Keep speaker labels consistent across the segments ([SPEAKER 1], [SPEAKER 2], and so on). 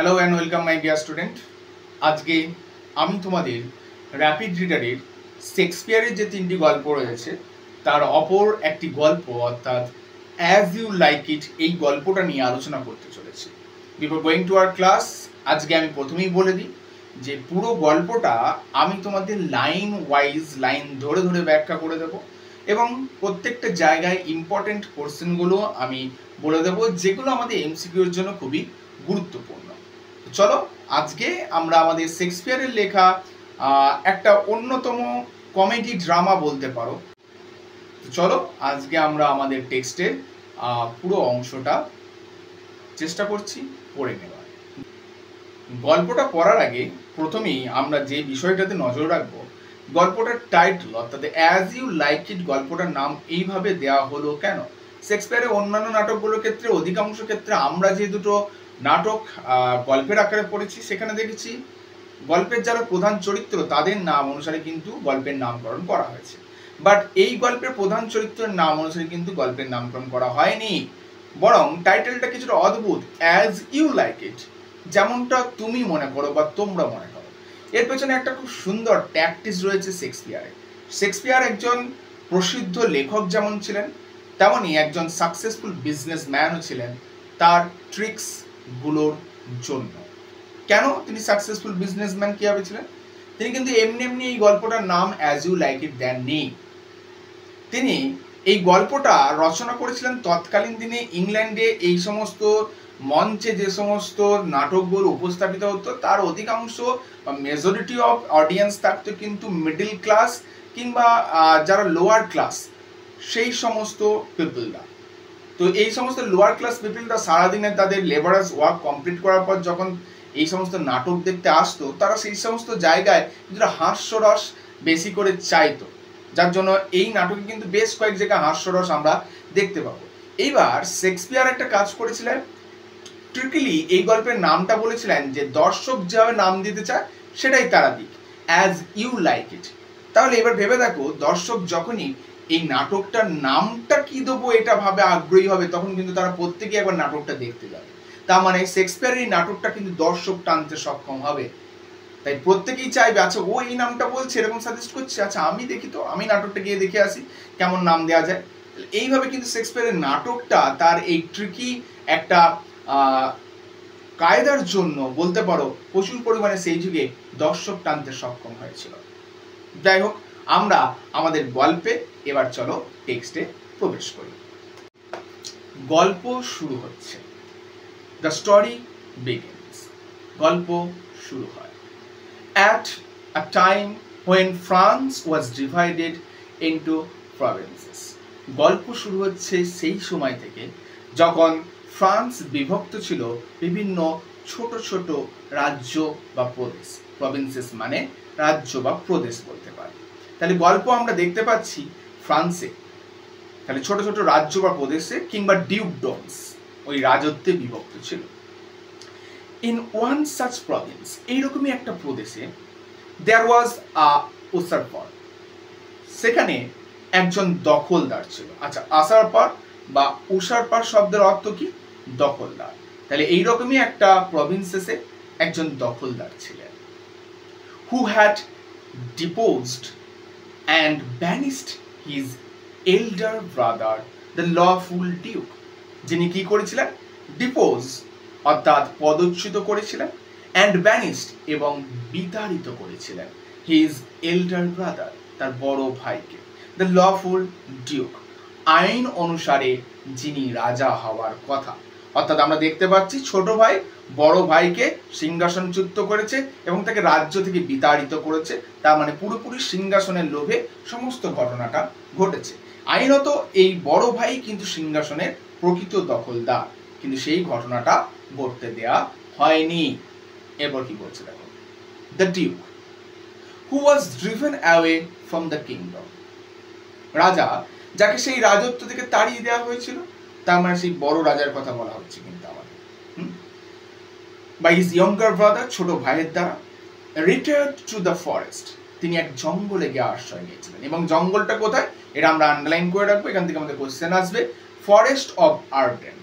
[SPEAKER 1] Hello and welcome my dear student. আজকে আমি তোমাদের র্যাপিড রিডারের শেক্সপিয়ারের যে তিনটি গল্প রয়েছে তার অপর একটি গল্প অর্থাৎ অ্যাজ ইউ লাইক ইট এই গল্পটা নিয়ে আলোচনা করতে চলেছি। Before going to our class আজকে আমি প্রথমেই বলে দিই যে পুরো গল্পটা আমি তোমাদের লাইন ওয়াইজ লাইন ধরে ধরে ব্যাখ্যা করে দেবো এবং প্রত্যেকটা জায়গায় ইম্পর্টেন্ট কোশ্চেনগুলো আমি বলে দেবো যেগুলো আমাদের এমসিকিউর জন্য খুবই গুরুত্বপূর্ণ। চলো আজকে আমরা আমাদের শেক্সপিয়ারের লেখা একটা অন্যতম কমেডি ড্রামা বলতে পারো। চলো আজকে আমরা আমাদের টেক্সটের পুরো অংশটা চেষ্টা করছি পড়ে নেওয়ার। গল্পটা পড়ার আগে প্রথমেই আমরা যে বিষয়টাতে নজর রাখবো, গল্পটার টাইটেল অর্থাৎ অ্যাজ ইউ লাইক ইট গল্পটার নাম এইভাবে দেওয়া হলো কেন। শেক্সপিয়ারের অন্যান্য নাটকগুলোর ক্ষেত্রে অধিকাংশ ক্ষেত্রে আমরা যে দুটো নাটক গল্পের আকারে পড়েছি সেখানে দেখেছি গল্পের যারা প্রধান চরিত্র তাদের নাম অনুসারে কিন্তু গল্পের নামকরণ করা হয়েছে, বাট এই গল্পের প্রধান চরিত্রের নাম অনুসারে কিন্তু গল্পের নামকরণ করা হয়নি, বরং টাইটেলটা কিছুটা অদ্ভুত, অ্যাজ ইউ লাইক ইট, যেমনটা তুমি মনে করো বা তোমরা মনে করো। এর পেছনে একটা খুব সুন্দর ট্যাকটিস রয়েছে শেক্সপিয়ারে। শেক্সপিয়ার একজন প্রসিদ্ধ লেখক যেমন ছিলেন তেমনই একজন সাকসেসফুল বিজনেসম্যানও ছিলেন তার ট্রিক্সগুলোর জন্য। কেন তিনি সাকসেসফুল বিজনেসম্যান কীভাবে ছিলেন? তিনি কিন্তু এমনি এমনি এই গল্পটার নাম অ্যাজ ইউ লাইক ইট দেননি। তিনি এই গল্পটা রচনা করেছিলেন তৎকালীন দিনে ইংল্যান্ডে এই সমস্ত মঞ্চে যে সমস্ত নাটকগুলো উপস্থাপিত হতো তার অধিকাংশ মেজরিটি অফ অডিয়েন্স থাকতো কিন্তু মিডল ক্লাস কিংবা যারা লোয়ার ক্লাস সেই সমস্ত পিপলরা। তো এই সমস্ত লোয়ার ক্লাস পিপলরা সারাদিনে তাদের লেবারাস ওয়ার্ক কমপ্লিট করার পর যখন এই সমস্ত নাটক দেখতে আসতো তারা সেই সমস্ত জায়গায় কিছুটা হাস্যরস বেশি করে চাইতো, যার জন্য এই নাটকে কিন্তু বেশ কয়েক জায়গায় হাস্যরস আমরা দেখতে পাবো। এইবার শেক্সপিয়ার একটা কাজ করেছিলেন, ট্রিকলি এই গল্পের নামটা বলেছিলেন যে দর্শক যেভাবে নাম দিতে চায় সেটাই তারা দিক, অ্যাজ ইউ লাইক ইট। তাহলে এবার ভেবে দেখো, দর্শক যখনই এই নাটকটার নামটা কি দেবো এটা ভাবে আগ্রহী হবে তখন কিন্তু তারা প্রত্যেকেই একবার নাটকটা দেখতে যাবে। তার মানে শেক্সপিয়ারের এই নাটকটা কিন্তু দর্শক টানতে সক্ষম হবে, তাই প্রত্যেকেই চাইবে আচ্ছা ও এই নামটা বলছে এরকম সাজেস্ট করছে, আচ্ছা আমি দেখি তো, আমি নাটকটা গিয়ে দেখে আসি কেমন নাম দেওয়া যায়। এইভাবে কিন্তু শেক্সপিয়ারের নাটকটা তার এই ট্রিকি একটা কায়দার জন্য বলতে পারো প্রচুর পরিমাণে সেই যুগে দর্শক টানতে সক্ষম হয়েছিল। যাই হোক, আমরা আমাদের গল্পে এবার চলো টেক্সটে প্রবেশ করি। গল্প শুরু হচ্ছে। The story begins. গল্প শুরু হয়। At a time when France was divided into provinces. গল্প শুরু হচ্ছে সেই সময় থেকে যখন ফ্রান্স বিভক্ত ছিল বিভিন্ন ছোট ছোট রাজ্য বা প্রদেশ। প্রভিন্সেস মানে রাজ্য বা প্রদেশ বলতে পারি। তাহলে গল্প আমরা দেখতে পাচ্ছি ফ্রান্সে, তাহলে ছোট ছোট রাজ্য বা প্রদেশে কিংবা ডিউকডমস ওই রাজত্বে বিভক্ত ছিল। ইন ওয়ান সাচ প্রভিন্স, এইরকমই একটা প্রদেশে দেয়ার ওয়াজ আ উসারপার, সেখানে একজন দখলদার ছিল। আচ্ছা, আসারপার বা উসারপার শব্দের অর্থ কি? দখলদার। তাহলে এইরকমই একটা প্রভিন্সেসে একজন দখলদার ছিলেন। Who had ডিপোজড and ব্যানিস্ট his elder brother the lawful Duke, যিনি কি করেছিলেন? ডিপোজ অর্থাৎ পদচ্যুত করেছিলেন, অ্যান্ড ব্যানিস্ট এবং বিতাড়িত করেছিলেন হিজ এল্ডার ব্রাদার তার বড় ভাইকে, দ্য লফুল ডিউক আইন অনুসারে যিনি রাজা হওয়ার কথা। অর্থাৎ আমরা দেখতে পাচ্ছি ছোট ভাই বড় ভাইকে সিংহাসনচ্যুত করেছে এবং তাকে রাজ্য থেকে বিতাড়িত করেছে, তার মানে পুরোপুরি সিংহাসনের লোভে সমস্ত ঘটনাটা ঘটেছে। আইনত এই বড় ভাই কিন্তু সিংহাসনের প্রকৃত দখলদার, কিন্তু সেই ঘটনাটা ঘটতে দেয়া হয়নি। এরপর কি বলছে দেখো, the Duke who was driven away from the kingdom, রাজা যাকে সেই রাজত্ব থেকে তাড়িয়ে দেওয়া হয়েছিল, তার মানে সেই বড় রাজার কথা বলা হচ্ছে কিন্তু আমাদের, বাই হিজ ইয়ঙ্গার ব্রাদার ছোট ভাইয়ের দ্বারা, রিটায়ার্ড টু দ্য ফরেস্ট, তিনি এক জঙ্গলে গিয়ে আশ্রয় নিয়েছিলেন। এবং জঙ্গলটা কোথায় এটা আমরা আন্ডারলাইন করে রাখবো, এখান থেকে আমাদের কোশ্চেন আসবে। ফরেস্ট অফ আর্ডেন,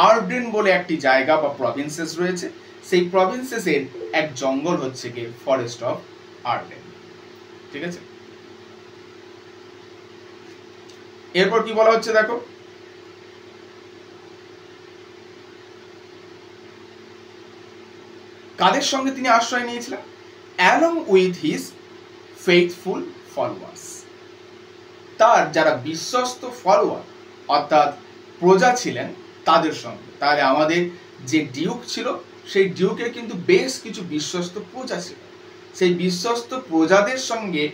[SPEAKER 1] আর্ডেন বলে একটি জায়গা বা প্রভিন্সেস রয়েছে, সেই প্রভিন্সেসের এক জঙ্গল হচ্ছে কি ফরেস্ট অফ আর্ডেন। ঠিক আছে, এরপর কি বলা হচ্ছে দেখো, কাদের সঙ্গে তিনি আশ্রয় নিয়েছিলেন? Along with his faithful followers, তার যারা বিশ্বস্ত ফলোয়ার অর্থাৎ প্রজা ছিলেন তাদের সঙ্গে। তাহলে আমাদের যে ডিউক ছিল সেই ডিউকের কিন্তু বেশ কিছু বিশ্বস্ত প্রজা ছিল, সেই বিশ্বস্ত প্রজাদের সঙ্গে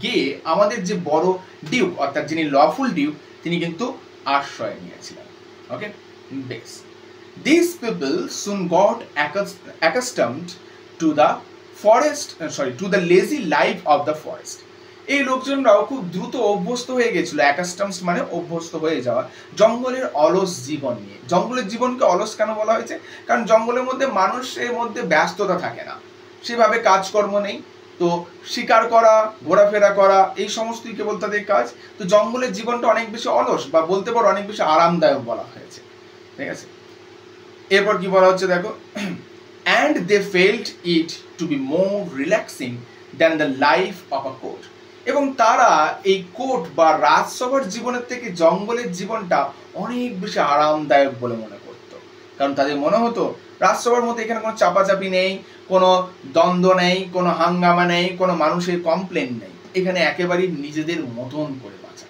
[SPEAKER 1] গিয়ে আমাদের যে বড় ডিউক অর্থাৎ যিনি লফুল ডিউক তিনি কিন্তু আশ্রয় নিয়েছিলেন। ওকে, বেশ। These people soon got accustomed to the to the lazy life of the forest. এই লোকজনরাও খুব দ্রুত অভ্যস্ত হয়ে গেছিল, অ্যাকাস্টমড মানে অভ্যস্ত হয়ে যাওয়া, জঙ্গলের অলস জীবন নিয়ে। জঙ্গলের জীবনকে অলস কেন বলা হয়েছে? কারণ জঙ্গলের মধ্যে মানুষের মধ্যে ব্যস্ততা থাকে না, সেভাবে কাজকর্ম নেই, তো শিকার করা, ঘোরাফেরা করা এই সমস্তই কেবল তাদের কাজ। তো জঙ্গলের জীবনটা অনেক বেশি অলস বা বলতে পারো অনেক বেশি আরামদায়ক বলা হয়েছে। ঠিক আছে, এরপর কি বলা হচ্ছে দেখো, and they felt it to be more relaxing than the life of a court. এবং তারা এই কোর্ট বা রাজসভার জীবনের থেকে জঙ্গলের জীবনটা অনেক বেশি আরামদায়ক বলে মনে করত। কারণ তাদের মনে হতো রাজসভার মধ্যে এখানে কোনো চাপাচাপি নেই, কোনো দ্বন্দ্ব নেই, কোনো হাঙ্গামা নেই, কোনো মানুষের কমপ্লেন নেই, এখানে একেবারেই নিজেদের মতন করে বাঁচা।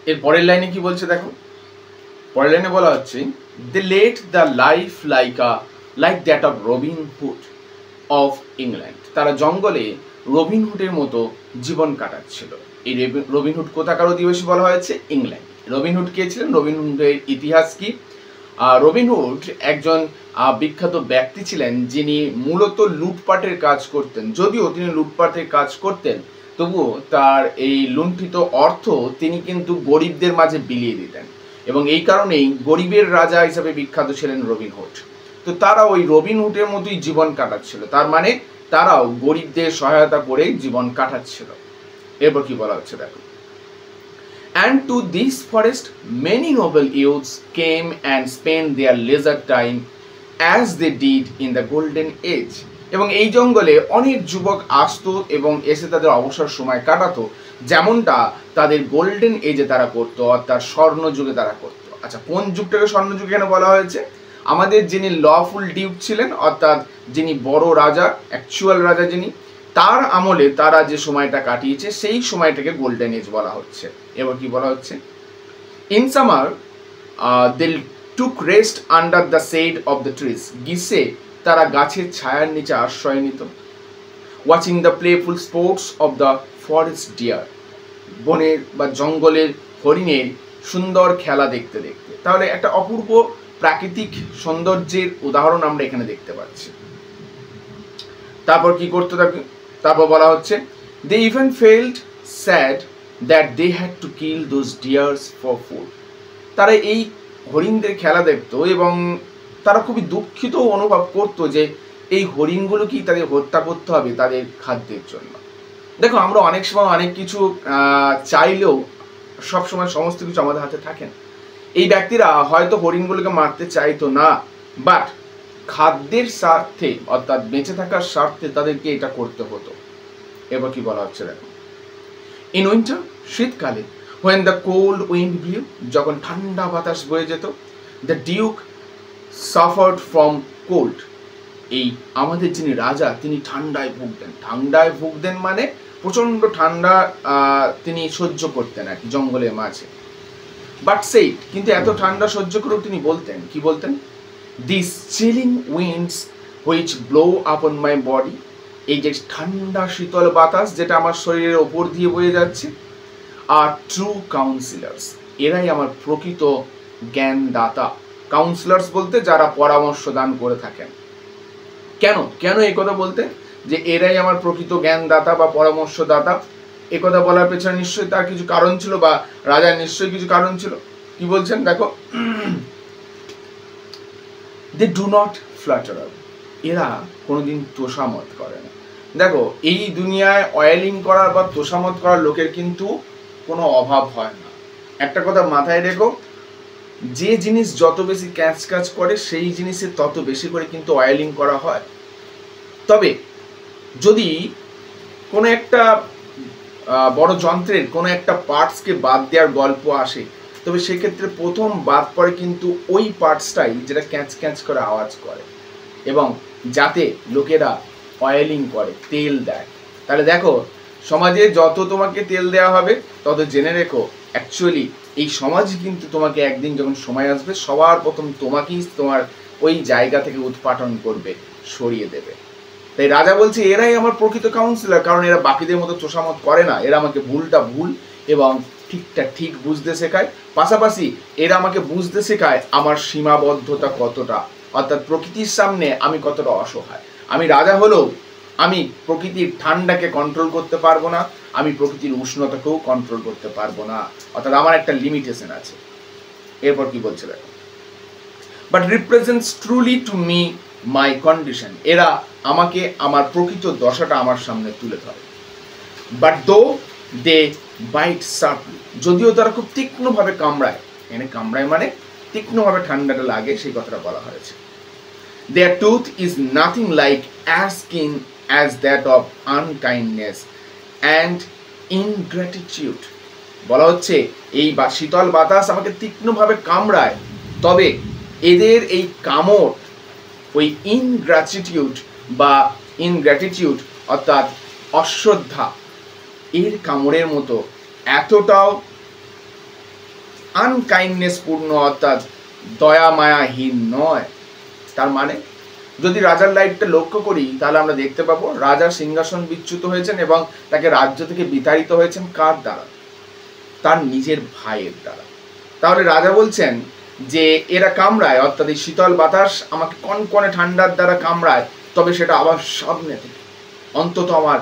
[SPEAKER 1] এর পরের লাইনে কি বলছে দেখো, পরের লাইনে বলা হচ্ছে, they led the life like that of Robin Hood of England. তারা জঙ্গলে রবিন হুডের মতো জীবন কাটাচ্ছিল। এই রবিন হুড কোথাকার অধিবাসী বলা হয়েছে? ইংল্যান্ড। রবিন হুড কে ছিলেন? রবিন হুডের ইতিহাস কি? রবিন হুড একজন বিখ্যাত ব্যক্তি ছিলেন যিনি মূলত লুটপাটের কাজ করতেন। যদিও তিনি লুটপাটের কাজ করতেন তবুও তার এই লুণ্ঠিত অর্থ তিনি কিন্তু গরিবদের মাঝে বিলিয়ে দিতেন, এবং এই কারণেই গরিবের রাজা হিসাবে বিখ্যাত ছিলেন রবিন হুড। তো তারা ওই রবিন হুডের মতোই জীবন কাটাচ্ছিল, তার মানে তারাও গরিবদের সহায়তা করে জীবন কাটাচ্ছিল। এরপর কি বলা হচ্ছে দেখো, and to this forest many noble youths came and spent their leisure time as they did in the golden age. এবং এই জঙ্গলে অনেক যুবক আসতো এবং এসে তাদের অবসর সময় কাটাতো, যেমনটা তাদের গোল্ডেন এজে তারা করতো, অর্থাৎ স্বর্ণ যুগে তারা করতো। আচ্ছা, কোন যুগটাকে স্বর্ণ যুগ কেন বলা হয়েছে? আমাদের যিনি লফুল ডিউক ছিলেন অর্থাৎ যিনি বড় রাজা, অ্যাকচুয়াল রাজা যিনি, তার আমলে তারা যে সময়টা কাটিয়েছে সেই সময়টাকে গোল্ডেন এজ বলা হচ্ছে। এবার কি বলা হচ্ছে, in summer they took rest under the shade of the trees. গ্রীষ্মে তারা গাছের ছায়ার নিচে আশ্রয় নিত। Watching the playful sports of the forest deer, বনের বা জঙ্গলের হরিণের সুন্দর খেলা দেখতে দেখতে। তাহলে একটা অপূর্ব প্রাকৃতিক সৌন্দর্যের উদাহরণ আমরা এখানে দেখতে পাচ্ছি। তারপর কি করতে থাকে, তারপর বলা হচ্ছে, they even felt sad that they had to kill those deers for food. তারা এই হরিণদের খেলা দেখতো এবং তারা খুবই দুঃখিত অনুভব করতো যে এই হরিণগুলোকেই তাদের হত্যা করতে হবে তাদের খাদ্যের জন্য। দেখো, আমরা অনেক সময় অনেক কিছু চাইলেও সবসময় সমস্ত কিছু আমাদের হাতে থাকে না। এই ব্যক্তিরা হয়তো হরিণগুলোকে মারতে চাইতো না, বাট খাদ্যের স্বার্থে অর্থাৎ বেঁচে থাকার স্বার্থে তাদেরকে এটা করতে হতো। এবার কি বলা হচ্ছে দেখো, ইন উইন্টার, শীতকালে, when the cold wind blew, যখন ঠান্ডা বাতাস বয়ে যেত, the duke suffered from cold. এই আমাদের যিনি রাজা তিনি ঠান্ডায় ভুগতেন। ঠান্ডায় ভুগতেন মানে প্রচন্ড ঠান্ডা তিনি সহ্য করতেন আর কি জঙ্গলের মাঝে। বাট সেইড, কিন্তু এত ঠান্ডা সহ্য করেও তিনি বলতেন, কি বলতেন, this chilling winds which blow upon my body, এই যে ঠান্ডা শীতল বাতাস যেটা আমার শরীরের ওপর দিয়ে বয়ে যাচ্ছে, আর ট্রু কাউন্সিলার্স, এরাই আমার প্রকৃত জ্ঞানদাতা। কাউন্সিলার্স বলতে যারা পরামর্শ দান করে থাকেন। কেন কেন এই কথা বলতে যে এরাই আমার প্রকৃত জ্ঞানদাতা বা পরামর্শদাতা? এ কথা বলার পেছনে নিশ্চয়ই তার কিছু কারণ ছিল বা রাজার নিশ্চয়ই কিছু কারণ ছিল। কি বলছেন দেখো, দে ডু নট ফ্ল্যাটার, এরা কোনোদিন তোষামত করে না। দেখো, এই দুনিয়ায় অয়েলিং করার বা তোষামত করার লোকের কিন্তু কোনো অভাব হয় না। একটা কথা মাথায় রেখো,
[SPEAKER 2] যে জিনিস যত বেশি ক্যাচ ক্যাচ করে সেই জিনিসের তত বেশি করে কিন্তু অয়েলিং করা হয়। তবে যদি কোনো একটা বড় যন্ত্রের কোনো একটা পার্টসকে বাদ দেওয়ার গল্প আসে, তবে সেক্ষেত্রে প্রথম বাদ পড়ে কিন্তু ওই পার্টসটাই যেটা ক্যাঁচ ক্যাঁচ করে আওয়াজ করে, এবং যাতে লোকেরা অয়েলিং করে, তেল দেয়। তাহলে দেখো, সমাজে যত তোমাকে তেল দেওয়া হবে তত জেনে রেখো অ্যাকচুয়ালি এই সমাজ কিন্তু তোমাকে একদিন যখন সময় আসবে সবার প্রথম তোমাকেই তোমার ওই জায়গা থেকে উৎপাটন করবে, সরিয়ে দেবে। তাই রাজা বলছে এরাই আমার প্রকৃত কাউন্সিলর, কারণ এরা বাকিদের মতো তোষামত করে না, এরা আমাকে ভুলটা ভুল এবং ঠিকটা ঠিক বুঝতে শেখায়। পাশাপাশি এরা আমাকে বুঝতে শেখায় আমার সীমাবদ্ধতা কতটা, অর্থাৎ প্রকৃতির সামনে আমি কতটা অসহায়। আমি রাজা হলেও আমি প্রকৃতির ঠান্ডাকে কন্ট্রোল করতে পারবো না, আমি প্রকৃতির উষ্ণতাকেও কন্ট্রোল করতে পারবো না, অর্থাৎ আমার একটা লিমিটেশন আছে। এরপর কি বলছে দেখো, but represents truly to me my condition, এরা আমাকে আমার প্রকৃত দশাটা আমার সামনে তুলে ধরে। বাট দো দে বাইট শার্পলি, যদিও তারা খুব তীক্ষ্ণভাবে কামড়ায়, এখানে কামড়ায় মানে তীক্ষ্ণভাবে ঠান্ডাটা লাগে সেই কথাটা বলা হয়েছে। There tooth is nothing like as keen as that of unkindness and ingratitude, বলা হচ্ছে এই শীতল বাতাস আমাকে তীক্ষ্ণভাবে কামড়ায়, তবে এদের এই কামড় ওই ইনগ্র্যাটিটিউড অর্থাৎ অশ্রদ্ধা এর কামড়ের মতো এতটাও আনকাইন্ডনেস পূর্ণ অর্থাৎ দয়া মায়াহীন নয়। তার মানে যদি রাজার লাইফটা লক্ষ্য করি তাহলে আমরা দেখতে পাবো রাজা সিংহাসন বিচ্যুত হয়েছেন এবং তাকে রাজ্য থেকে বিতাড়িত হয়েছেন কার দ্বারা? তার নিজের ভাইয়ের দ্বারা। তাহলে রাজা বলছেন যে এরা কামড়ায়, অর্থাৎ এই শীতল বাতাস আমাকে কনকনে ঠান্ডার দ্বারা কামড়ায়, তবে সেটা আবার সামনে থেকে, অন্তত আমার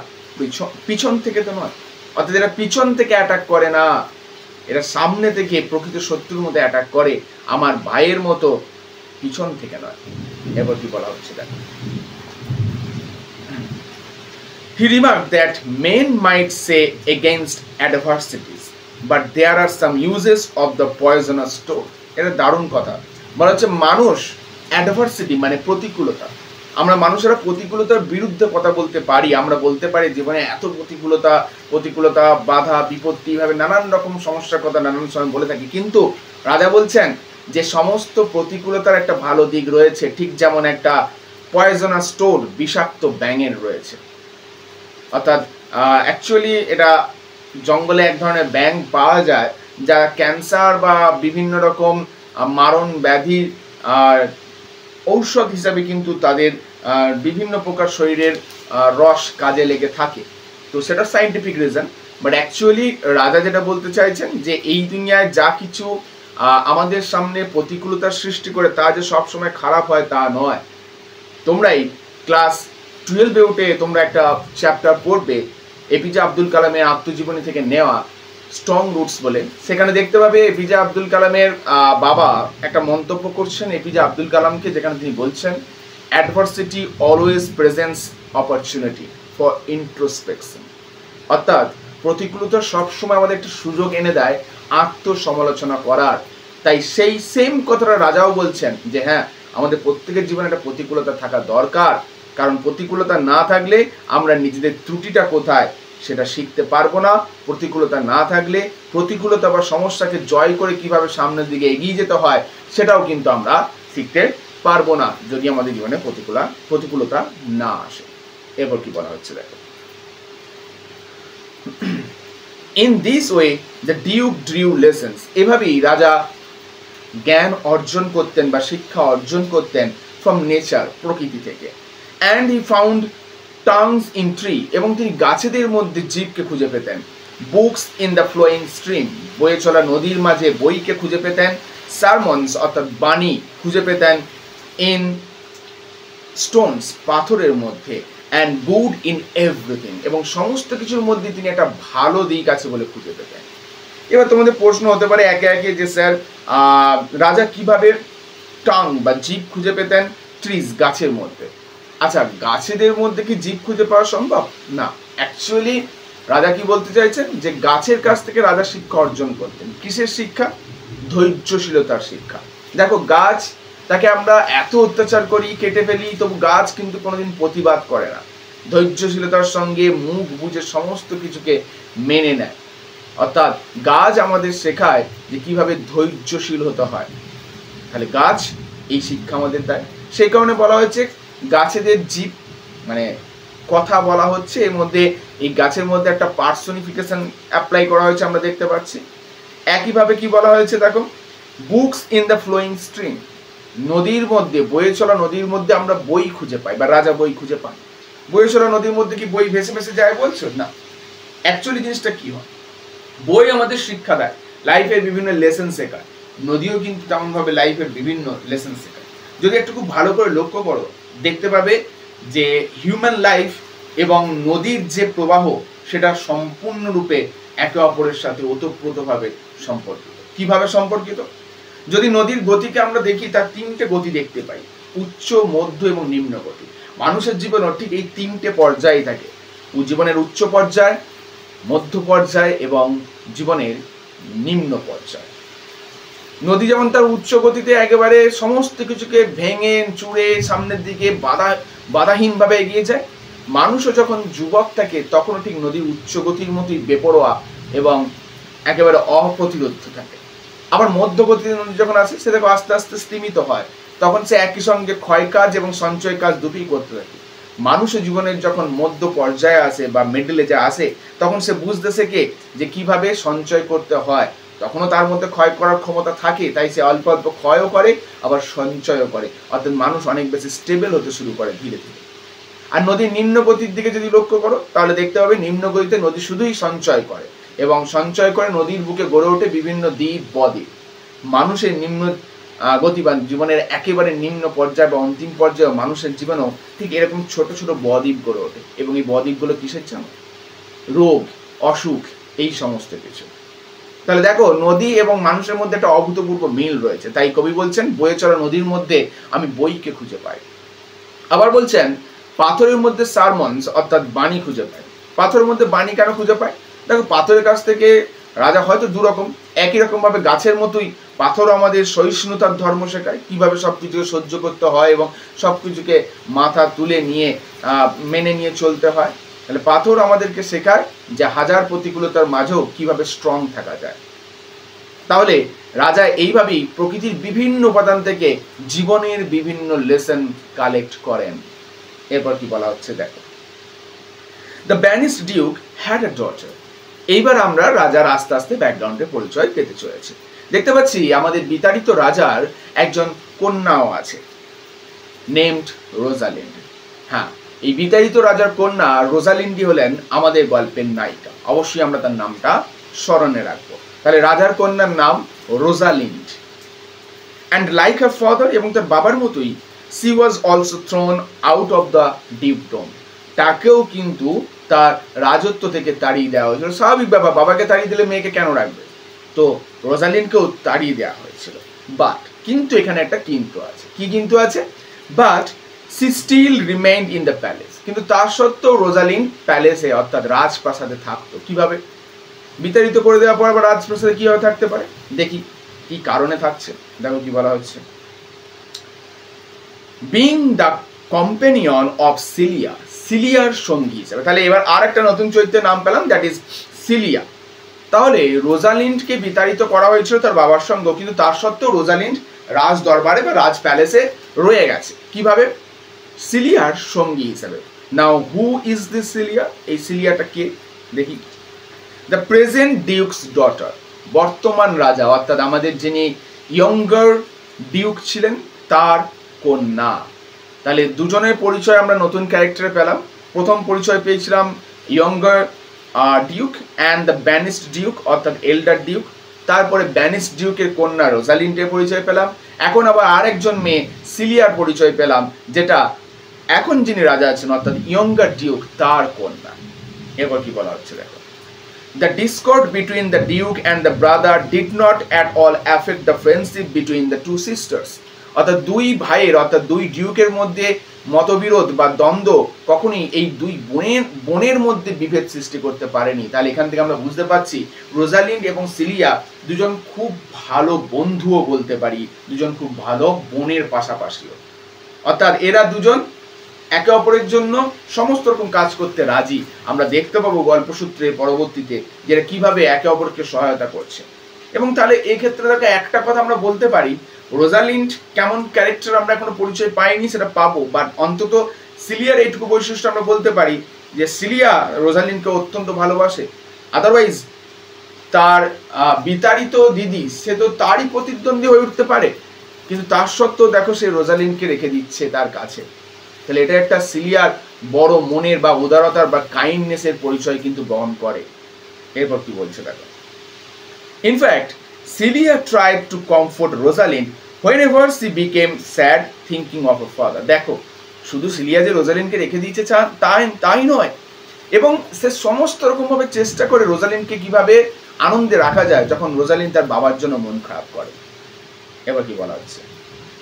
[SPEAKER 2] পিছন থেকে তো নয়, অর্থাৎ এরা পিছন থেকে অ্যাটাক করে না, এরা সামনে থেকে প্রকৃত শত্রুর মতো অ্যাটাক করে, আমার ভাইয়ের মতো পিছন থেকে নয়। এবার কি বলা হচ্ছে দেখো, he remarked that men might say against adversities but there are some uses of the poisonous stone, এটা দারুণ কথা। বলা হচ্ছে মানুষ অ্যাডভার্সিটি মানে প্রতিকূলতা, আমরা মানুষেরা প্রতিকূলতার বিরুদ্ধে কথা বলতে পারি, আমরা বলতে পারি জীবনে এত প্রতিকূলতা বাধা বিপত্তি ভাবে নানান রকম সমস্যার কথা নানান সময় বলে থাকি, কিন্তু রাজা বলছেন যে সমস্ত প্রতিকূলতার একটা ভালো দিক রয়েছে, ঠিক যেমন একটা পয়জনাস স্টোন বিষাক্ত ব্যাঙের রয়েছে। অর্থাৎ অ্যাকচুয়ালি এটা জঙ্গলে এক ধরনের ব্যাঙ পাওয়া যায় যা ক্যান্সার বা বিভিন্ন রকম মারণ ব্যাধির ঔষধ হিসাবে কিন্তু তাদের বিভিন্ন প্রকার শরীরের রস কাজে লেগে থাকে। তো সেটা সাইন্টিফিক রিজন, বাট অ্যাকচুয়ালি রাজা যেটা বলতে চাইছেন যে এই দুনিয়ায় যা কিছু আমাদের সামনে প্রতিকূলতার সৃষ্টি করে তা যে সবসময় খারাপ হয় তা নয়। তোমরাই ক্লাস 12-এ উঠে তোমরা একটা চ্যাপ্টার পড়বে এপিজে আব্দুল কালামের আত্মজীবনী থেকে নেওয়া স্ট্রং রুটস বলে, সেখানে দেখতে পাবে এপিজে আব্দুল কালামের বাবা একটা মন্তব্য করছেন এপিজে আব্দুল কালামকে, যেখানে তিনি বলছেন adversity always presents opportunity for introspection, অর্থাৎ প্রতিকূলতা সবসময় আমাদের একটা সুযোগ এনে দেয় আত্মসমালোচনা করার। তাই সেই সেম কথাটা রাজাও বলছেন যে হ্যাঁ, আমাদের প্রত্যেকের জীবনে একটা প্রতিকূলতা থাকা দরকার, কারণ প্রতিকূলতা না থাকলে আমরা নিজেদের ত্রুটিটা কোথায় সেটা শিখতে পারবো না। প্রতিকূলতা না থাকলে প্রতিকূলতা বা সমস্যাকে জয় করে কিভাবে সামনের দিকে এগিয়ে যেতে হয় সেটাও কিন্তু আমরা শিখতে পারবো না যদি আমাদের জীবনে প্রতিকূলতা না আসে। এরপর কি বলা হচ্ছে দেখো, in this way the Duke drew lessons, এভাবেই রাজা জ্ঞান অর্জন করতেন বা শিক্ষা অর্জন করতেন ফ্রম নেচার, প্রকৃতি থেকে। And he found tongues in tree, এবং তিনি গাছেদের মধ্যে জীবকে খুঁজে পেতেন। Books in the flowing stream, বয়ে চলা নদীর মাঝে বইকে খুঁজে পেতেন। সারমনস অর্থাৎ বাণী খুঁজে পেতেন ইন স্টোনস, পাথরের মধ্যে। অ্যান্ড গুড ইন এভরিথিং, এবং সমস্ত কিছুর মধ্যে তিনি একটা ভালো দিক আছে বলে খুঁজে পেতেন। এবার তোমাদের প্রশ্ন হতে পারে একে একে যে স্যার রাজা কিভাবে টাং বা জীব খুঁজে পেতেন ট্রিজ, গাছের মধ্যে? আচ্ছা, গাছেদের মধ্যে কি জীব খুঁজে পাওয়া সম্ভব? না। অ্যাকচুয়ালি রাজা কি বলতে চাইছেন যে গাছের কাছ থেকে রাজা শিক্ষা অর্জন করতেন। কিসের শিক্ষা? ধৈর্যশীলতার শিক্ষা। দেখো গাছ, তাকে আমরা এত অত্যাচার করি, কেটে ফেলি, তবু গাছ কিন্তু কোনোদিন প্রতিবাদ করে না, ধৈর্যশীলতার সঙ্গে মুখ বুঝে সমস্ত কিছুকে মেনে নেয়। অর্থাৎ গাছ আমাদের শেখায় যে কিভাবে ধৈর্যশীল হতে হয়। তাহলে গাছ এই শিক্ষা আমাদের দেয়। সেই কারণে বলা হয়েছে গাছেদের জীব, মানে কথা বলা হচ্ছে, এর মধ্যে এই গাছের মধ্যে একটা পার্সনিফিকেশন অ্যাপ্লাই করা হয়েছে, আমরা দেখতে পাচ্ছি। একইভাবে কি বলা হয়েছে দেখো, books in the flowing stream, নদীর মধ্যে, বয়ে চলা নদীর মধ্যে আমরা বই খুঁজে পাই, বা রাজা বই খুঁজে পান। বয়ে চলা নদীর মধ্যে কি বই ভেসে ভেসে যায় বলছো? না, অ্যাকচুয়ালি জিনিসটা কি হয়, বই আমাদের শিক্ষা দেয়, লাইফের বিভিন্ন লেসন শেখায়। নদীও কিন্তু তেমনভাবে লাইফের বিভিন্ন লেসন শেখায়। যদি একটু খুব ভালো করে লক্ষ্য করো, দেখতে পাবে যে হিউম্যান লাইফ এবং নদীর যে প্রবাহ, সেটা সম্পূর্ণরূপে একে অপরের সাথে ওতপ্রোতভাবে সম্পর্কিত। কিভাবে সম্পর্কিত? যদি নদীর গতিকে আমরা দেখি, তার তিনটে গতি দেখতে পাই, উচ্চ, মধ্য এবং নিম্ন গতি। মানুষের জীবনও ঠিক এই তিনটে পর্যায়ে থাকে, জীবনের উচ্চ পর্যায়, মধ্য পর্যায় এবং জীবনের নিম্ন পর্যায়। নদী যেমন তার উচ্চ গতিতে একেবারে সমস্ত কিছুকে ভেঙে চুড়ে সামনের দিকে বাধাহীনভাবে এগিয়ে যায়, মানুষও যখন যুবক থাকে তখনও ঠিক নদীর উচ্চ গতির মতোই বেপরোয়া এবং একেবারে অপ্রতিরোধ থাকে। আবার মধ্য গতিতে নদী যখন আসে, সে দেখো আস্তে আস্তে স্তিমিত হয়, তখন সে একই সঙ্গে ক্ষয় কাজ এবং সঞ্চয় কাজ দুটোই করতে থাকে। মানুষের জীবনের যখন মধ্য পর্যায়ে আসে বা মিডলে যে আসে, তখন সে বুঝতে শেখে যে কিভাবে সঞ্চয় করতে হয়। তখনও তার মধ্যে ক্ষয় করার ক্ষমতা থাকে, তাই সে অল্প অল্প ক্ষয়ও করে, আবার সঞ্চয়ও করে। অর্থাৎ মানুষ অনেক বেশি স্টেবল হতে শুরু করে ধীরে ধীরে। আর নদীর নিম্ন গতির দিকে যদি লক্ষ্য করো, তাহলে দেখতে পাবে নিম্ন গতিতে নদী শুধুই সঞ্চয় করে, এবং সঞ্চয় করে নদীর বুকে গড়ে ওঠে বিভিন্ন দ্বীপ, বদ্বীপ। মানুষের নিম্ন গতিবান জীবনের একেবারে নিম্ন পর্যায় বা অন্তিম পর্যায়ে মানুষের জীবনেও ঠিক এরকম ছোট ছোট বদ্বীপ গড়ে ওঠে। এবং এই বদ্বীপগুলো কিসের জন্য? রোগ, অসুখ, এই সমস্ত কিছু। তাহলে দেখো, নদী এবং মানুষের মধ্যে একটা অভূতপূর্ব মিল রয়েছে। তাই কবি বলছেন, বয়ে চলা নদীর মধ্যে আমি বইকে খুঁজে পাই। আবার বলছেন, পাথরের মধ্যে সারমন্স, অর্থাৎ বাণী খুঁজে পাই। পাথরের মধ্যে বাণী কেন খুঁজে পাই? দেখো, পাথরের কাছ থেকে রাজা হয়তো দুরকম, একই রকম ভাবে গাছের মতোই পাথর আমাদের সহিষ্ণুতার ধর্ম শেখায়, কিভাবে সবকিছুকে সহ্য করতে হয় এবং সবকিছুকে মাথা তুলে নিয়ে মেনে নিয়ে চলতে হয়। তাহলে পাথর আমাদেরকে শেখায় যে হাজার প্রতিকূলতার মাঝেও কিভাবে স্ট্রং থাকা যায়। তাহলে রাজা এইভাবেই প্রকৃতির বিভিন্ন উপাদান থেকে জীবনের বিভিন্ন লেসন কালেক্ট করেন। এরপর কি বলা হচ্ছে দেখো, the banished duke had a daughter. এইবার আমরা রাজার আস্তে আস্তে ব্যাকগ্রাউন্ডে পরিচয় পেতে চলেছে। দেখতে পাচ্ছি আমাদের বিতাড়িত রাজার একজন কন্যাও আছে, নেমড রোজালিন্ড। হ্যাঁ, এই বিতাড়িত রাজার কন্যা রোজালিন্ডই হলেন আমাদের গল্পের নায়িকা। অবশ্যই আমরা তার নামটা স্মরণে রাখবো। তাহলে রাজার কন্যার নাম Rosalind. And like her father, এবং তার বাবার মতোই, she was also thrown out of the dukedom. তাকেও কিন্তু তার রাজত্ব থেকে তাড়িয়ে দেওয়া হয়েছিল। স্বাভাবিক ব্যাপার, বাবাকে তাড়িয়ে দিলে মেয়েকে কেন রাখবে? তো রোজালিন্ডকেও তাড়িয়ে দেওয়া হয়েছিল। বাট, কিন্তু এখানে একটা কিন্তু আছে। কি কিন্তু আছে? But she still remained in the palace. কিন্তু তার সত্ত্বেও রোজালিন্ড প্যালেসে, অর্থাৎ রাজপ্রাসাদে থাকতো। কিভাবে? বিতাড়িত করে দেওয়ার পর আবার রাজপ্রাসাদে কিভাবে থাকতে পারে? দেখি কি কারণে থাকছে। দেখো কি বলা হচ্ছে, being the companion of Celia, সিলিয়ার সঙ্গী হিসেবে। তাহলে এবার আর একটা নতুন চরিত্রের নাম পেলাম, দ্যাট ইজ সিলিয়া। তাহলে রোজালিন্ডকে বিতাড়িত করা হয়েছিল তার বাবার সঙ্গে, কিন্তু তার সত্ত্বেও রোজালিন্ড রাজ দরবারে বা রাজ প্যালেসে রয়ে গেছে। কিভাবে? সিলিয়ার সঙ্গী হিসেবে। নাও হু ইজ দিস সিলিয়া? এই সিলিয়াটা কে? দেখি, দ্য প্রেজেন্ট ডিউকস ডটার, বর্তমান রাজা, অর্থাৎ আমাদের যিনি ইয়ঙ্গার ডিউক ছিলেন তার কন্যা। তাহলে দুজনের পরিচয় আমরা নতুন ক্যারেক্টারে পেলাম। প্রথম পরিচয় পেয়েছিলাম younger duke and the banished duke, অর্থাৎ এল্ডার ডিউক। তারপরে ব্যানিশড ডিউকের কন্যা রোজালিন্ডের পরিচয় পেলাম। এখন আবার আরেকজন মেয়ে সিলিয়ার পরিচয় পেলাম, যেটা এখন যিনি রাজা আছেন অর্থাৎ ইয়ঙ্গার ডিউক তার কন্যা। এরপর কি বলা হচ্ছে দেখো, the discord between the duke and the brother did not at all affect the friendship between the two sisters। অর্থাৎ দুই ভাইয়ের, অর্থাৎ দুই ডিউকের মধ্যে মতবিরোধ বা দ্বন্দ্ব কখনোই এই দুই বোনের মধ্যে বিভেদ সৃষ্টি করতে পারেনি। তাহলে এখান থেকে আমরা বুঝতে পারছি রোজালিন্ড এবং সিলিয়া দুজন খুব ভালো বন্ধুও বলতে পারি, দুজন খুব ভালো বোনের পাশাপাশিও। অর্থাৎ এরা দুজন একে অপরের জন্য সমস্ত রকম কাজ করতে রাজি। আমরা দেখতে পাবো গল্পসূত্রে পরবর্তীতে যেটা কিভাবে একে অপরকে সহায়তা করছে। এবং তাহলে এই ক্ষেত্রে দেখো একটা কথা আমরা বলতে পারি, রোজালিন্ড কেমন ক্যারেক্টার আমরা এখনো পরিচয় পাইনি, সেটা পাবো, বাট অন্তত সিলিয়ার এইটুকু বৈশিষ্ট্য আমরা বলতে পারি যে সিলিয়া রোজালিন্ডকে অত্যন্ত ভালোবাসে। আদারওয়াইজ তার বিতাড়িত দিদি সে তো তারই প্রতিদ্বন্দ্বী হয়ে উঠতে পারে, কিন্তু তার সত্ত্বেও দেখো সে রোজালিন্ডকে রেখে দিচ্ছে তার কাছে। তাহলে এটা একটা সিলিয়ার বড় মনের বা উদারতার বা কাইন্ডনেসের পরিচয় কিন্তু বহন করে। এরপর কি বলছে দেখো, in fact Celia tried to comfort Rosalind whenever she became sad thinking of her father। দেখো শুধু সিলিয়া যে রোজালিন্ডকে রেখে দিয়েছে তাই নয়, এবং সে সমস্ত রকম ভাবে চেষ্টা করে রোজালিন্ডকে কিভাবে আনন্দে রাখা যায় যখন রোজালিন্ড তার বাবার জন্য মন খারাপ করে। এবার কি বলা হচ্ছে,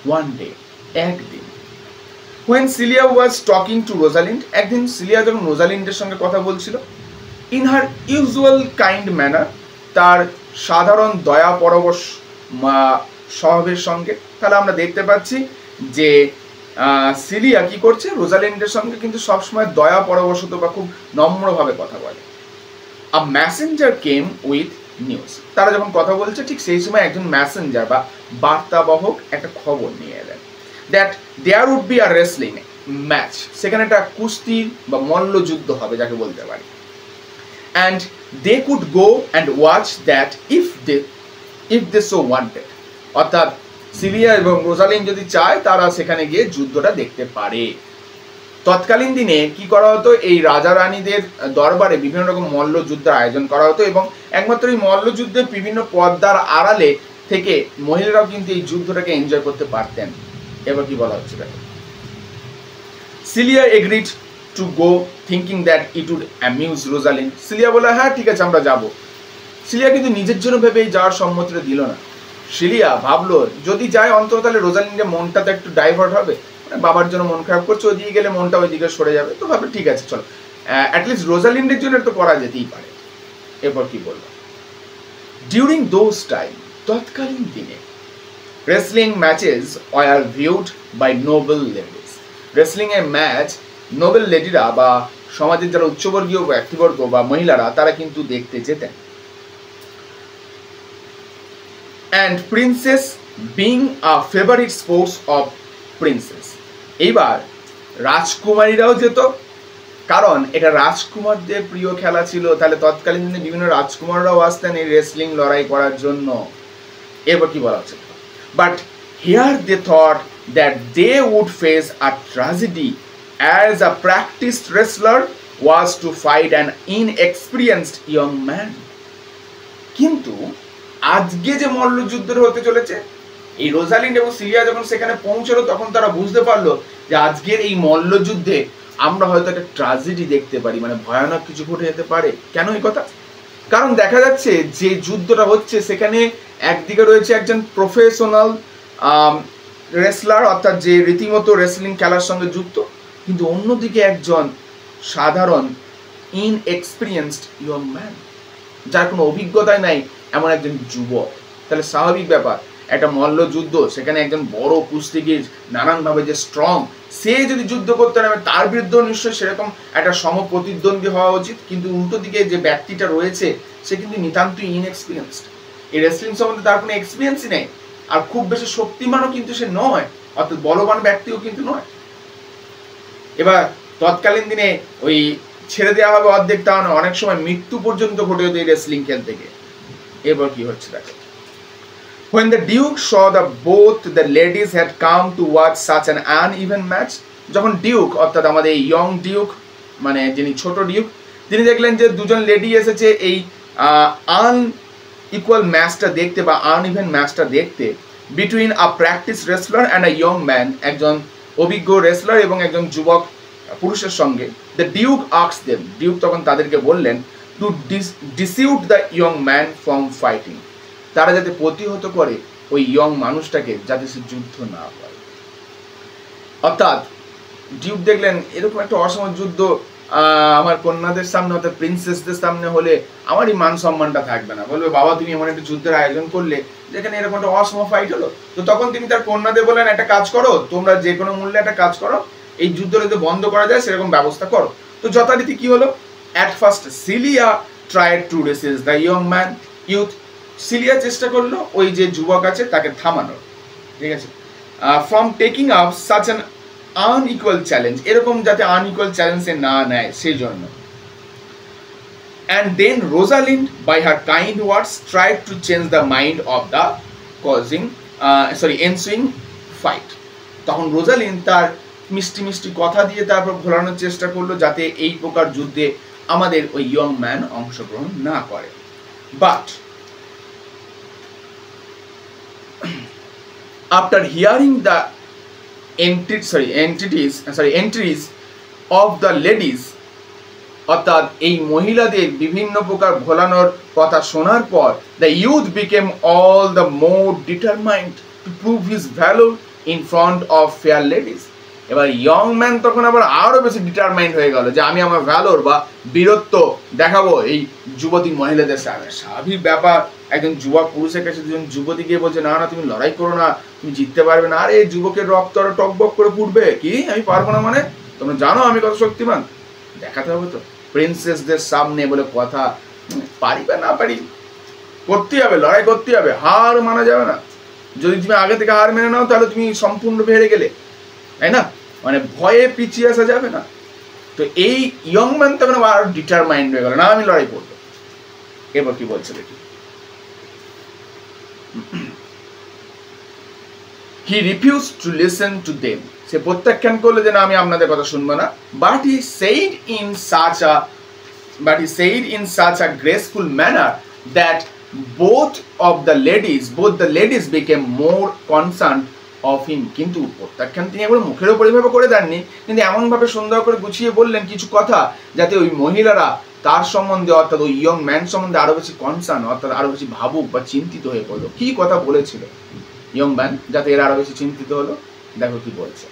[SPEAKER 2] ওয়ান ডে, একদিন, when Celia was talking to Rosalind, একদিন সিলিয়া যখন রোজালিন্ডের সঙ্গে কথা বলছিল, in her usual kind manner, তার সাধারণ দয়া পরবশ স্বভাবের সঙ্গে। তাহলে আমরা দেখতে পাচ্ছি যে সিলিয়া কি করছে, রোজালিন্ডের সঙ্গে কিন্তু সবসময় দয়া পরবশত বা খুব নম্রভাবে কথা বলে। A messenger came with news। তারা যখন কথা বলছে ঠিক সেই সময় একজন মেসেঞ্জার বা বার্তাবাহক একটা খবর নিয়ে এলেন, that there would be a wrestling match, সেখানে একটা কুস্তি বা মল্লযুদ্ধ হবে যাকে বলতে পারি। And they could go and watch that if they so wanted. অর্থাৎ সিলিয়া এবং রোজালিন্ড যদি চায় তারা সেখানে গিয়ে যুদ্ধটা দেখতে পারে। তৎকালীন দিনে কি করা হতো, এই রাজা রানীদের দরবারে বিভিন্ন রকম মল্লযুদ্ধের আয়োজন করা হতো, এবং একমাত্র এই মল্লযুদ্ধে বিভিন্ন পর্দার আড়ালে থেকে মহিলারাও কিন্তু এই যুদ্ধটাকে এনজয় করতে পারতেন। এবার কি বলা হচ্ছে দেখো, Celia agreed to go thinking that it would amuse Rosalind. Celia বলে হ্যাঁ ঠিক আছে আমরা যাব। সিলিয়া কিন্তু নিজের জন্য ভেবে যাওয়ার সম্মতিটা দিল না। সিলিয়া ভাবলো যদি যায় অন্তত তাহলে রোজালিন্ডের মনটা তো একটু ডাইভার্ট হবে, বাবার জন্য মন খারাপ করছে, ওইদিকে গেলে মনটা ওইদিকে সরে যাবে, তো ভাবে ঠিক আছে চলো অ্যাটলিস্ট রোজালিন্ডের জন্য তো করা যেতেই পারে। এরপর কি বললো, ডিউরিং দোজ টাইম, তৎকালীন দিনে, wrestling matches are viewed by noble ladies. Wrestling এর ম্যাচ নোবেল লেডিরা বা সমাজের যারা উচ্চবর্গীয় ব্যক্তিবর্গ বা মহিলারা তারা কিন্তু দেখতে যেতেন। And princess being a favourite sports of princess. এইবার রাজকুমারীরাও যেত, কারণ এটা রাজকুমারদের প্রিয় খেলা ছিল। তাহলে তৎকালীন দিনে বিভিন্ন রাজকুমাররাও আসতেন এই রেসলিং লড়াই করার জন্য। এরপর কি বলা হচ্ছে, but here they thought that they would face a tragedy as a practised wrestler was to fight an inexperienced young man. কিন্তু আজকে যে মল্লযুদ্ধটা হতে চলেছে, এই রোজালিন্ড এবং সিলিয়া যখন সেখানে পৌঁছলো তখন তারা বুঝতে পারলো যে আজকের এই মল্লযুদ্ধে আমরা হয়তো একটা ট্র্যাজেডি দেখতে পারি, মানে ভয়ানক কিছু ঘটে যেতে পারে। কেন এই কথা? কারণ দেখা যাচ্ছে যে যুদ্ধটা হচ্ছে সেখানে একদিকে রয়েছে একজন প্রফেশনাল রেসলার, অর্থাৎ যে রীতিমতো রেসলিং খেলার সঙ্গে যুক্ত, কিন্তু অন্যদিকে একজন সাধারণ ইনএক্সপিরিয়েন্সড ইয়ং ম্যান, যার কোনো অভিজ্ঞতাই নাই, এমন একজন যুবক। তাহলে স্বাভাবিক ব্যাপার, একটা মল্লযুদ্ধ, সেখানে একজন বড় কুস্তিগির নানানভাবে যে স্ট্রং, সে যদি যুদ্ধ করতে নামে তার বিরুদ্ধেও নিশ্চয়ই সেরকম একটা সমপ্রতিদ্বন্দ্বী হওয়া উচিত। কিন্তু উল্টো দিকে যে ব্যক্তিটা রয়েছে সে কিন্তু নিতান্তই ইনএক্সপিরিয়েন্সড, এই রেসলিং সম্বন্ধে তার কোনো এক্সপিরিয়েন্সই নেই, আর খুব বেশি শক্তিমানও কিন্তু সে নয়, অর্থাৎ বলবান ব্যক্তিও কিন্তু নয়। এবার তৎকালীন দিনে ওই ছেড়ে দেওয়া হবে অর্ধেক, তা না, অনেক সময় মৃত্যু পর্যন্ত ঘটে যেত এই রেসলিং খেলতে গিয়ে। এবার কি হচ্ছে দেখো, when the duke saw that both the ladies had come to watch such an uneven match, যখন ডিউক অর্থাৎ আমাদের এই ইয়ং ডিউক মানে যিনি ছোট ডিউক, তিনি দেখলেন যে দুজন লেডি এসেছে এই আনইকুয়াল ম্যাচটা দেখতে বা আনইভেন ম্যাচটা দেখতে, between a practice wrestler and a young man, একজন অভিজ্ঞ রেসলার এবং একজন যুবক পুরুষের সঙ্গে। The duke asked them, duke তখন তাদেরকে বললেন, to dissuade the young man from fighting, তারা যাতে প্রতিহত করে ওই ইয়ং মানুষটাকে যাতে সে যুদ্ধ না করে। অর্থাৎ ডিউক দেখলেন এরকম একটা অসম যুদ্ধ আমার কন্যাদের সামনে অর্থাৎ প্রিন্সেসদের সামনে হলে আমারই মান সম্মানটা থাকবে না, বলবে বাবা তুমি এমন একটা যুদ্ধের আয়োজন করলে যেখানে এরকম একটা অসম ফাইট হলো। তো তখন তিনি তার কন্যাদের বললেন একটা কাজ করো, তোমরা যে কোনো মূল্যে একটা কাজ করো, এই যুদ্ধটা যদি বন্ধ করা যায় সেরকম ব্যবস্থা করো। তো যথারীতি কি হলো, at first Celia tried to resist the young man youth. Celia চেষ্টা করলো ওই যে যুবক আছে তাকে থামানোর, ঠিক আছে, from taking up such an unequal challenge, এরকম যাতে আনইকুয়াল চ্যালেঞ্জে না নেয় সেই জন্য। And then Rosalind, by her kind words, tried to change the mind of the ensuing fight. তখন রোজালিন তার মিষ্টি মিষ্টি কথা দিয়ে তারপর ঘোরানোর চেষ্টা করলো যাতে এই প্রকার যুদ্ধে আমাদের ওই ইয়ং ম্যান অংশগ্রহণ না করে। But after hearing the entries of the ladies, অর্থাৎ এই মহিলাদের বিভিন্ন প্রকার ভোলানোর কথা শোনার পর, the youth became all the more determined to prove his valor in front of fair ladies. এবার ইয়ং ম্যান তখন আবার আরো বেশি ডিটারমাইন্ড হয়ে গেল যে আমি আমার ভ্যালোর বা বীরত্ব দেখাবো এই যুবতী মহিলাদের সামনে। স্বাভাবিক ব্যাপার, একজন যুবক পুরুষের কাছে দুজন যুবতী গিয়ে বলছে না না তুমি লড়াই করো না, তুমি জিততে পারবে না। আরে যুবকের রক্ত আরো টকবক করে ফুটবে, কি আমি পারবো না মানে, তোমরা জানো আমি কত শক্তিমান, দেখাতে হবে তো। প্রিন্সেসদের সামনে বলে কথা, পারি বা না পারি করতেই হবে, লড়াই করতেই হবে, হার মানা যাবে না। যদি তুমি আগে থেকে হার মেনে নাও তাহলে তুমি সম্পূর্ণ হেরে গেলে, তাই না, মানে ভয়ে পিছিয়ে আসা যাবে না। তো এই ইয়ং ম্যান তখন আবার ডিটারমাইন্ড হয়ে গেল, না আমি লড়াই করবো। এবার কি বলছে দেখি, he refused to listen to them, সে প্রত্যাখ্যান করলো যে না আমি আপনাদের কথা শুনবো না। but he said in such a graceful manner that both the ladies became more concerned of him. কিন্তু প্রত্যাখ্যান তিনি একবার মুখের উপর এইভাবে করে দেননি, কিন্তু এমন ভাবে সুন্দর করে গুছিয়ে বললেন কিছু কথা যাতে ওই মহিলারা তার সম্বন্ধে অর্থাৎ ওই ইয়ং ম্যান সম্বন্ধে আরো বেশি কনসার্ন অর্থাৎ আরো বেশি ভাবুক বা চিন্তিত হয়ে পড়লো। কি কথা বলেছিল ইয়ং ম্যান যাতে এরা আরো বেশি চিন্তিত হলো, দেখো কি বলছে।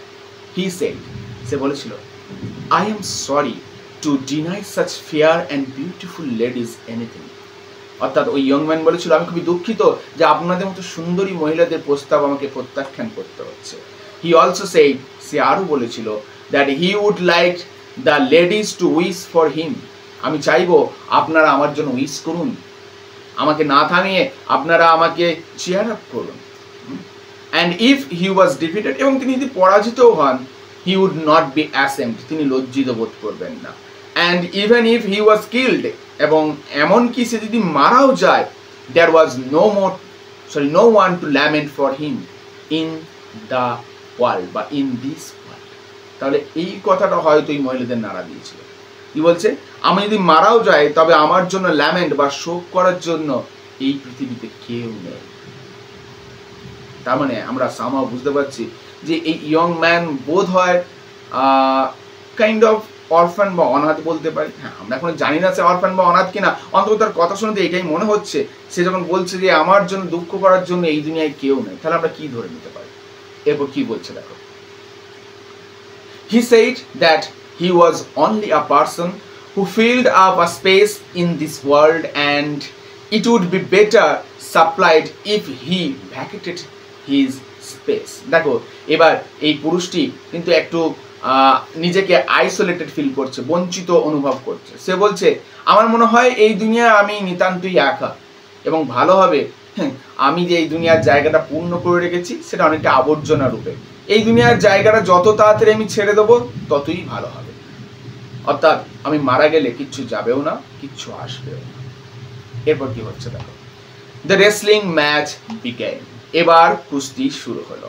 [SPEAKER 2] he said, সে বলেছিল, I am sorry to deny such fair and beautiful ladies anything. অর্থাৎ ওই ইয়ং ম্যান বলেছিল আমি খুবই দুঃখিত যে আপনাদের মতো সুন্দরী মহিলাদের প্রস্তাব আমাকে প্রত্যাখ্যান করতে হচ্ছে। he also said, সে আরো বলেছিল, that he would like the ladies to wish for him. আমি চাইবো আপনারা আমার জন্য উইশ করুন, আমাকে না থামিয়ে আপনারা আমাকে চিয়ার আপ করুন। and if he was defeated, এবং তিনি যদি পরাজিত হন, he would not be ashamed, তিনি লজ্জিত বোধ করবেন না। and even if he was killed, এবং এমনকি সে যদি মারাও যায়, there was no one to lament for him in the world, বা in this world. তাহলে এই কথাটা হয়তো এই মহিলাদের নাড়া দিয়েছিল। কি বলছে, আমি যদি মারাও যাই তবে আমার জন্য ল্যামেন্ট বা শোক করার জন্য এই পৃথিবীতে কেউ নেই। তার মানে আমরা সামাও বুঝতে পারছি যে এই ইয়ং ম্যান বোধ হয় কাইন্ড অফ অরফান বা অনাথ বলতে পারি। হ্যাঁ, আমরা এখন জানি না সে অরফান বা অনাথ কিনা, অন্তত তার কথা শুনতে এটাই মনে হচ্ছে। সে যখন বলছে যে আমার জন্য দুঃখ করার জন্য এই দুনিয়ায় কেউ নেই, তাহলে আমরা কি ধরে নিতে পারি। এরপর কি বলছে দেখো, he said that he was only a person who filled up a space in this world and it would be better supplied if he vacated his space. দেখো এবার এই পুরুষটি কিন্তু একটু নিজেকে আইসোলেটেড ফিল করছে, বঞ্চিত অনুভব করছে। সে বলছে আমার মনে হয় এই দুনিয়া আমি নিতান্তই একা, এবং ভালো হবে আমি যে এই দুনিয়ার জায়গাটা পূর্ণ করে রেখেছি সেটা অনেকটা আবর্জনা রূপে। এই দুনিয়ার জায়গাটা যত তাড়াতাড়ি আমি ছেড়ে দেবো ততই ভালো হবে। অর্থাৎ আমি মারা গেলে কিচ্ছু যাবেও না, কিচ্ছু আসবেও না। এরপর কি হচ্ছে দেখো, দ্য রেসলিং ম্যাচ বিগেন, এবার কুস্তি শুরু হলো।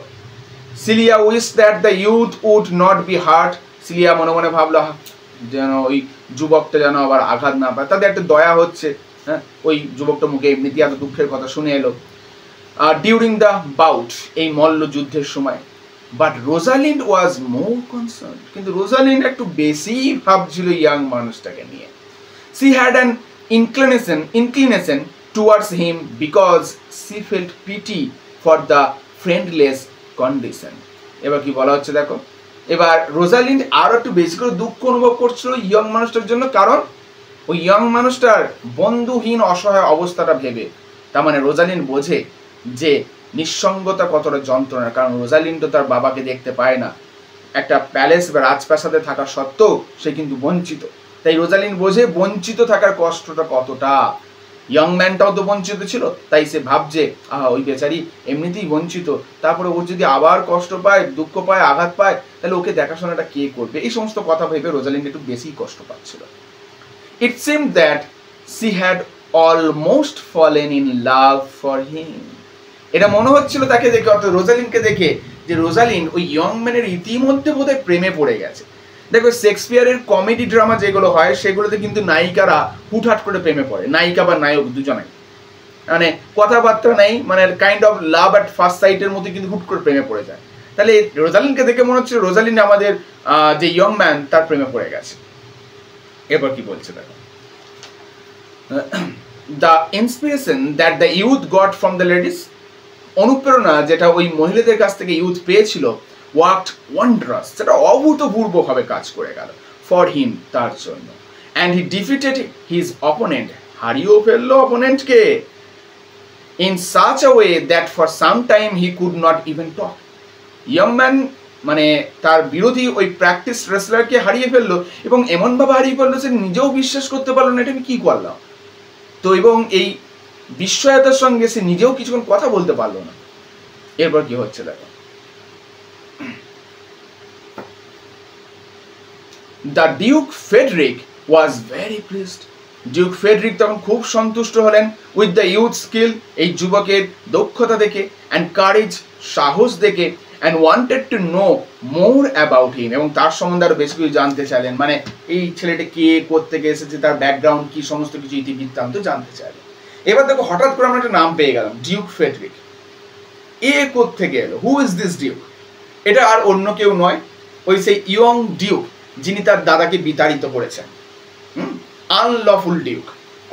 [SPEAKER 2] Celia wish that the youth would not be hurt, Celia মনে মনে ভাবলো যেন ওই যুবকটা যেন আবার আঘাত না পায়, তাদের একটা দয়া হচ্ছে। হ্যাঁ, ওই যুবকটা মুখে এমনিতেই এত দুঃখের কথা শুনে এলো ডিউরিং দ্য বাউট, এই মল্ল যুদ্ধের সময়। But Rosalind was more concern, কিন্তু রোজালিন্ড একটু বেশি ভাবছিল ইয়াং মানুষটাকে নিয়ে। She had an inclination towards him because she felt pity for the friendless condition. এবার কি বলা হচ্ছে দেখো, এবার রোজালিন্ড আরো একটু বেশি করে দুঃখ অনুভব করছিল ইয়ং মানুষটার জন্য, কারণ ওই ইয়ং মানুষটার বন্ধুহীন অসহায় অবস্থাটা ভেবে। তার মানে রোজালিন্ড বোঝে যে নিঃসঙ্গতা কতটা যন্ত্রণা, কারণ রোজালিন্ড তো তার বাবাকে দেখতে পায় না, একটা প্যালেস বা রাজপ্রাসাদে থাকা সত্ত্বেও সে কিন্তু বঞ্চিত। তাই রোজালিন্ড বোঝে বঞ্চিত থাকার কষ্টটা কতটা। ইয়ং ম্যানটাও তো বঞ্চিত ছিল, তাই সে ভাবছে ওই বেচারি এমনিতেই বঞ্চিত, তারপরে ও যদি আবার কষ্ট পায়, দুঃখ পায়, আঘাত পায়, তাহলে ওকে দেখাশোনাটা কে করবে, এই সমস্ত কথা ভেবে রোজালিন্ড একটু বেশি কষ্ট পাচ্ছিল। It seemed that she had almost fallen in love for him. এটা মনে হচ্ছিল তাকে দেখে, অর্থাৎ রোজালিন্ডকে দেখে, যে রোজালিন্ড ওই ইয়ং ম্যানের ইতিমধ্যে বোধহয় প্রেমে পড়ে গেছে। দেখো শেক্সপিয়ারের কমেডি ড্রামা যেগুলো হয় সেগুলোতে কিন্তু নায়িকারা হুটহাট করে প্রেমে পড়ে, নায়িকা বা নায়ক দুজনেই, মানে কথাবার্তা নেই, মানে kind of love at first সাইটের মধ্যে কিন্তু হুট করে প্রেমে পড়ে যায়। তাহলে রোজালিন্ডকে দেখে মনে হচ্ছে রোজালিন্ড আমাদের যে ইয়ং ম্যান তার প্রেমে পড়ে গেছে। এবার কি বলছে দেখো, the inspiration that the youth goat from the ladies, অনুপ্রেরণা যেটা ওই মহিলাদের কাছ থেকে ইউথ পেয়েছিল, ওয়ার্কড ওয়ান্ডারাস, সেটা অভূতপূর্বভাবে কাজ করে গেল ফর হিম, তার জন্য। And he defeated his opponent, হারিয়েও ফেললো অপোনেন্টকে, in such a way that for some time he could not even talk. Young man মানে তার বিরোধী ওই প্র্যাকটিস রেসলারকে হারিয়ে ফেললো, এবং এমনভাবে হারিয়ে ফেললো সে নিজেও বিশ্বাস করতে পারলো না এটা আমি কি করলাম। তো এবং এই বিস্ময়তার সঙ্গে সে নিজেও কিছুক্ষণ কথা বলতে পারলো না। এরপর কি হচ্ছে দেখো, the Duke Friedrich was very pleased. Duke Friedrich তখন খুব সন্তুষ্ট হলেন উইথ দ্য ইউথ স্কিল, এই যুবকের দক্ষতা দেখে, অ্যান্ড কারেজ, সাহস দেখে, and wanted to know more about him, এবং তার সম্বন্ধে আরো বেশি কিছু জানতে চাইলেন, মানে এই ছেলেটা কে, কোত্থেকে এসেছে, তার ব্যাকগ্রাউন্ড কি, সমস্ত কিছু ইতিবৃত্তান্ত জানতে চাইলেন। এবার দেখো হঠাৎ করে আমরা একটা নাম পেয়ে গেলাম, ডিউক ফেডরিক। এ কোত্থেকে এলো, হু ইজ দিস ডিউক? এটা আর অন্য কেউ নয়, ওই সেই ইয়ং ডিউক যিনি তার দাদাকে বিতাড়িত করেছেন, আনলফুল ডিউক,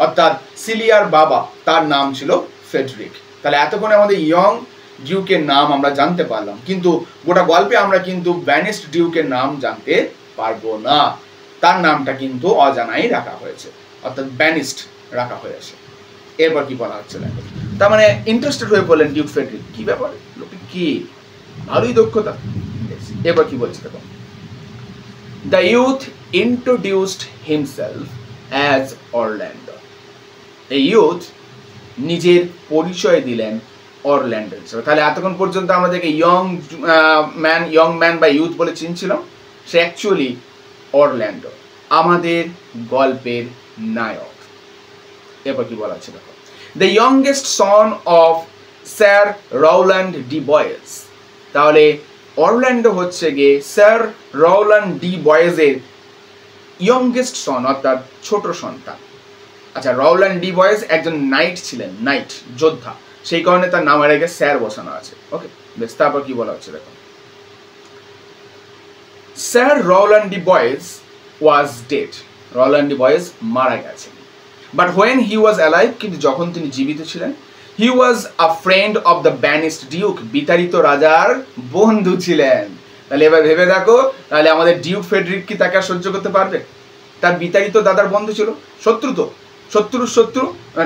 [SPEAKER 2] অর্থাৎ সিলিয়ার বাবা, তার নাম ছিল ফেডরিক। তাহলে এতক্ষণে আমাদের ইয়ং ডিউকের নাম আমরা জানতে পারলাম, কিন্তু গোটা গল্পে আমরা কিন্তু ব্যানিস্ট ডিউকের নাম জানতে পারবো না, তার নামটা কিন্তু অজানাই রাখা হয়েছে, অর্থাৎ ব্যানিস্ট রাখা হয়েছে। এরপর কি বলা হচ্ছে দেখো, তার মানে ইন্টারেস্টেড হয়ে বললেন ডিউক ফেডরিক, কি ব্যাপার, লোকে কি, ভালোই দক্ষতা। এবার কি বলছে দেখো, the youth introduced himself as Orlando. এই ইউথ নিজের পরিচয় দিলেন অরল্যান্ডো হিসেবে। তাহলে এতক্ষণ পর্যন্ত আমাদেরকে ইয়ং ম্যান বা ইউথ বলে চিনছিলাম, সে অ্যাকচুয়ালি অরল্যান্ডো, আমাদের গল্পের নায়ক। এরপর কি বলা হচ্ছে দেখো, the youngest son of sir Rowland de Boys. তাহলে অরল্যান্ডো হচ্ছে গিয়ে স্যার রওল্যান্ড ডি বয়েজের ইয়ংগেস্ট সন, অর্থাৎ ছোট সন্তান। আচ্ছা, রওল্যান্ড ডি বয়েজ একজন নাইট ছিলেন, নাইট যোদ্ধা, সেই কারণে তার নামের আগে স্যার বসানো আছে। ওকে, বেশ, তারপর কি বলা হচ্ছে দেখো, sir Rowland de Boys was dead. Rowland de Boys মারা গেছেন। But when he was alive, কিন্তু যখন তিনি জীবিত ছিলেন, he was a friend of the banished duke, বিতাড়িত রাজার বন্ধু ছিলেন। তাহলে এবার ভেবে দেখো, তাহলে আমাদের ডিউক ফেডরিক কি তাকে আর সহ্য করতে পারবে? তার বিতাড়িত দাদার বন্ধু ছিল, শত্রু তো, শত্রুর শত্রু,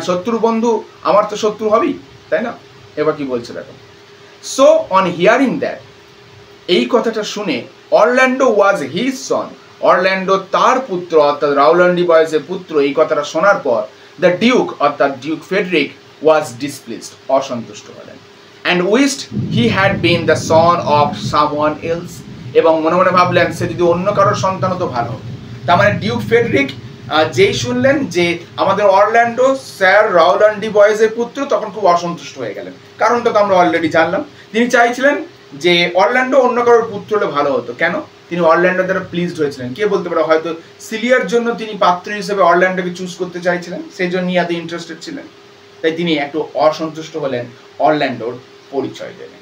[SPEAKER 2] শত্রুর বন্ধু আমার তো শত্রু হবেই, তাই না? এবার কি বলছে দেখো, সো অন হিয়ারিং দ্যাট, এই কথাটা শুনে, Orlando was his son, Orlando তার পুত্র, অর্থাৎ রওল্যান্ড ডি বয়েজের পুত্র, এই কথাটা শোনার পর দ্য ডিউক, অর্থাৎ ডিউক ফেডরিক ওয়াজ ডিসপ্লেসড, অসন্তুষ্ট হলেন, and wished he had been the son of someone else, এবং মনে মনে ভাবলেন সে যদি অন্য কারোর সন্তান হতো ভালো হতো। তার মানে ডিউক ফেডরিক যেই শুনলেন যে আমাদের অরল্যান্ডো স্যার রওল্যান্ড ডি বয়েজের পুত্র, তখন খুব অসন্তুষ্ট হয়ে গেলেন। কারণটা তো আমরা অলরেডি জানলাম, তিনি চাইছিলেন যে অরল্যান্ডো অন্য কারোর পুত্র হলে ভালো হতো। কেন? তিনি অরল্যান্ডো দ্বারা প্লিজড হয়েছিলেন। কে বলতে পারে, হয়তো সিলিয়ার জন্য তিনি পাত্র হিসেবে অরল্যান্ডোকে চুজ করতে চাইছিলেন, সেই জন্য এত ইন্টারেস্টেড ছিলেন, তাই তিনি একটু অসন্তুষ্ট হলেন, অরল্যান্ডোর পরিচয় দেবেন।